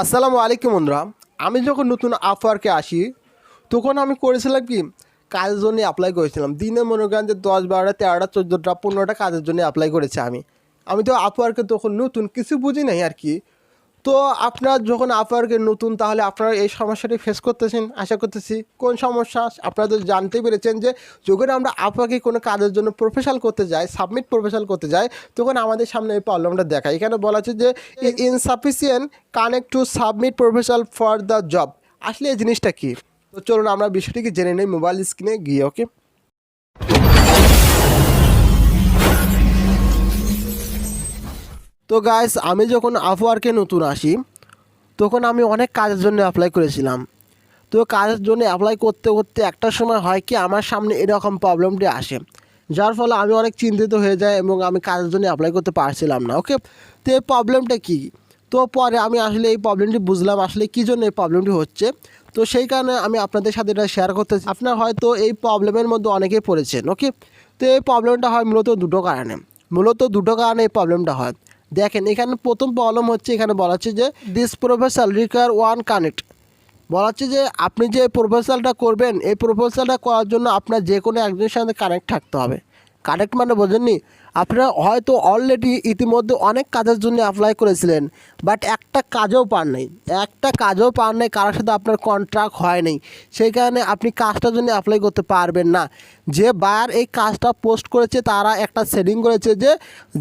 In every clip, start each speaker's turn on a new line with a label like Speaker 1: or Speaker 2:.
Speaker 1: আসসালামু আলাইকুম বন্ধুরা। আমি যখন নতুন আপওয়ার্কে আসি তখন আমি করেছিলাম কি কাজের জন্য অ্যাপ্লাই করেছিলাম। দিনে মনে করেন যে 10, 12, 13, 14, 15টা কাজের জন্য অ্যাপ্লাই করেছি আমি তো আপওয়ার্কে তখন নতুন কিছু বুঝি নাই আর কি। তো আপনার যখন আপওয়ার্কে নতুন তাহলে আপনারা এই সমস্যাটি ফেস করতেছেন আশা করতেছি। কোন সমস্যা আপনারা তো জানতেই পেরেছেন যে যখন আমরা আপওয়ার্কে কোনো কাজের জন্য প্রফেশনাল করতে যাই, সাবমিট প্রফেশনাল করতে যাই, তখন আমাদের সামনে এই প্রবলেমটা দেখায়। এখানে বলা আছে যে insufficient connect to submit professional for the job. আসলে এই জিনিসটা কি? তো চলুন আমরা বিষয়টিকে জেনে নিই মোবাইল স্ক্রিনে গিয়ে। ওকে, তো গাইস আমি যখন আপওয়ার্কে নতুন আসি তখন আমি অনেক কাজের জন্য অ্যাপ্লাই করেছিলাম। তো কাজের জন্য অ্যাপ্লাই করতে করতে একটা সময় হয় কি আমার সামনে এরকম প্রবলেমটি আসে, যার ফলে আমি অনেক চিন্তিত হয়ে যাই এবং আমি কাজের জন্য অ্যাপ্লাই করতে পারছিলাম না। ওকে, তো এই প্রবলেমটা কী? তো পরে আমি আসলে এই প্রবলেমটি বুঝলাম আসলে কী জন্য এই প্রবলেমটি হচ্ছে। তো সেই কারণে আমি আপনাদের সাথে এটা শেয়ার করতেছি। আপনার হয়তো এই প্রবলেমের মধ্যে অনেকেই পড়েছেন। ওকে, তো এই প্রবলেমটা হয় মূলত দুটো কারণে এই প্রবলেমটা হয়। দেখেন এখানে প্রথম প্রবলেম হচ্ছে, এখানে বলা হচ্ছে যে this professional require one connect. বলা হচ্ছে যে আপনি যে প্রপোজালটা করবেন এই প্রপোজালটা করার জন্য আপনার যে কোনো একজনের সাথে কানেক্ট থাকতে হবে। কানেক্ট মানে বোঝেননি? আপনারা হয়তো অলরেডি ইতিমধ্যে অনেক কাজের জন্য অ্যাপ্লাই করেছিলেন, বাট একটা কাজও পান নাই, কারোর সাথে আপনার কন্ট্রাক্ট হয় নাই। সেই কারণে আপনি কাজটার জন্য অ্যাপ্লাই করতে পারবেন না। যে বায়ার এই কাজটা পোস্ট করেছে তারা একটা সেটিং করেছে যে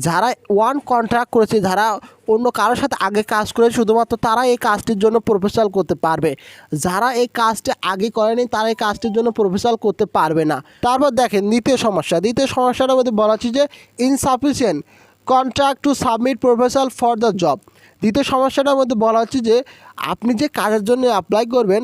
Speaker 1: যারা ওয়ান কন্ট্রাক্ট করেছে, যারা অন্য কারোর সাথে আগে কাজ করে শুধুমাত্র তারা এই কাজটির জন্য প্রপোজাল করতে পারবে। যারা এই কাজটি আগে করেনি তারা এই কাজটির জন্য প্রপোজাল করতে পারবে না। তারপর দেখেন দ্বিতীয় সমস্যাটার মধ্যে বলা হচ্ছে যে insufficient contract to submit proposal for the job. দ্বিতীয় সমস্যাটার মধ্যে বলা হচ্ছে যে আপনি যে কাজের জন্য অ্যাপ্লাই করবেন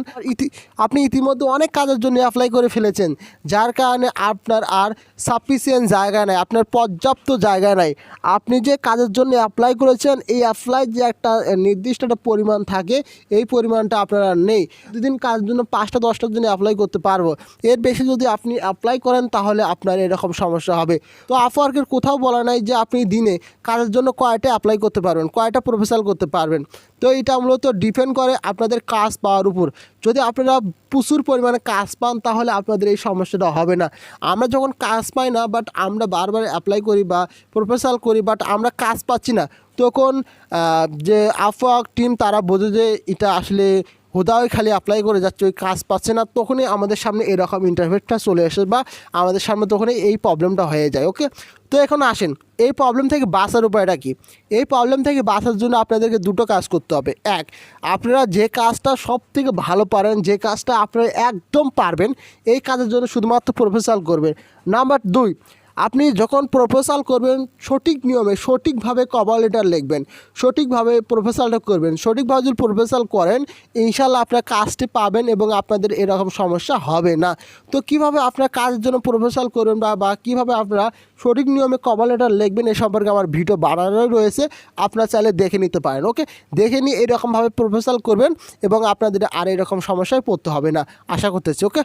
Speaker 1: আপনি ইতিমধ্যে অনেক কাজের জন্য অ্যাপ্লাই করে ফেলেছেন, যার কারণে আপনার আর সাফিসিয়েন্ট জায়গা নাই, আপনার পর্যাপ্ত জায়গা নাই। আপনি যে কাজের জন্য অ্যাপ্লাই করেছেন এই অ্যাপ্লাই যে একটা নির্দিষ্ট একটা পরিমাণ থাকে এই পরিমাণটা আপনার আর নেই। দুদিন কাজের জন্য 5টা 10টার জন্য অ্যাপ্লাই করতে পারবো, এর বেশি যদি আপনি অ্যাপ্লাই করেন তাহলে আপনার এরকম সমস্যা হবে। তো আপওয়ার্কের কোথাও বলা নাই যে আপনি দিনে কাজের জন্য কয়টা অ্যাপ্লাই করতে পারবেন, কয়টা প্রপোজাল করতে পারবেন। তো এটা মূলত ডিপেন্ড করে আপনাদের কাজ পাওয়ার উপর। যদি আপনারা প্রচুর পরিমাণে কাজ পান তাহলে আপনাদের এই সমস্যাটা হবে না। আমরা যখন কাজ পাই না বাট আমরা বারবার অ্যাপ্লাই করি বা প্রপোজাল করি বাট আমরা কাজ পাচ্ছি না, তখন যে আপওয়ার্ক টিম তারা বোঝে যে এটা আসলে হুদাই খালি অ্যাপ্লাই করে যাচ্ছে, ওই কাজ পাচ্ছে না, তখনই আমাদের সামনে এরকম ইন্টারভিউটা চলে আসে বা আমাদের সামনে তখনই এই প্রবলেমটা হয়ে যায়। ওকে, তো এখন আসেন এই প্রবলেম থেকে বাঁচার উপায়টা কী? এই প্রবলেম থেকে বাঁচার জন্য আপনাদেরকে দুটো কাজ করতে হবে। এক, আপনারা যে কাজটা সব থেকে ভালো পারেন, যে কাজটা আপনারা একদম পারবেন, এই কাজের জন্য শুধুমাত্র প্রফেশনাল করবেন। নাম্বার 2, আপনি যখন প্রপোজাল করবেন সঠিক নিয়মে সঠিকভাবে কভার লেটার লিখবেন, সঠিকভাবে প্রপোজালটা করবেন। সঠিকভাবে যদি প্রপোজাল করেন ইনশাল্লাহ আপনার কাজটি পাবেন এবং আপনাদের এরকম সমস্যা হবে না। তো কিভাবে আপনার কাজের জন্য প্রপোজাল করবেন বা কীভাবে আপনারা সঠিক নিয়মে কভার লেটার লিখবেন এ সম্পর্কে আমার ভিডিও বানানোই রয়েছে, আপনারা চাইলে দেখে নিতে পারেন। ওকে, দেখে নিয়ে এরকমভাবে প্রপোজাল করবেন এবং আপনাদের আর এরকম সমস্যায় পড়তে হবে না আশা করতেছি। ওকে,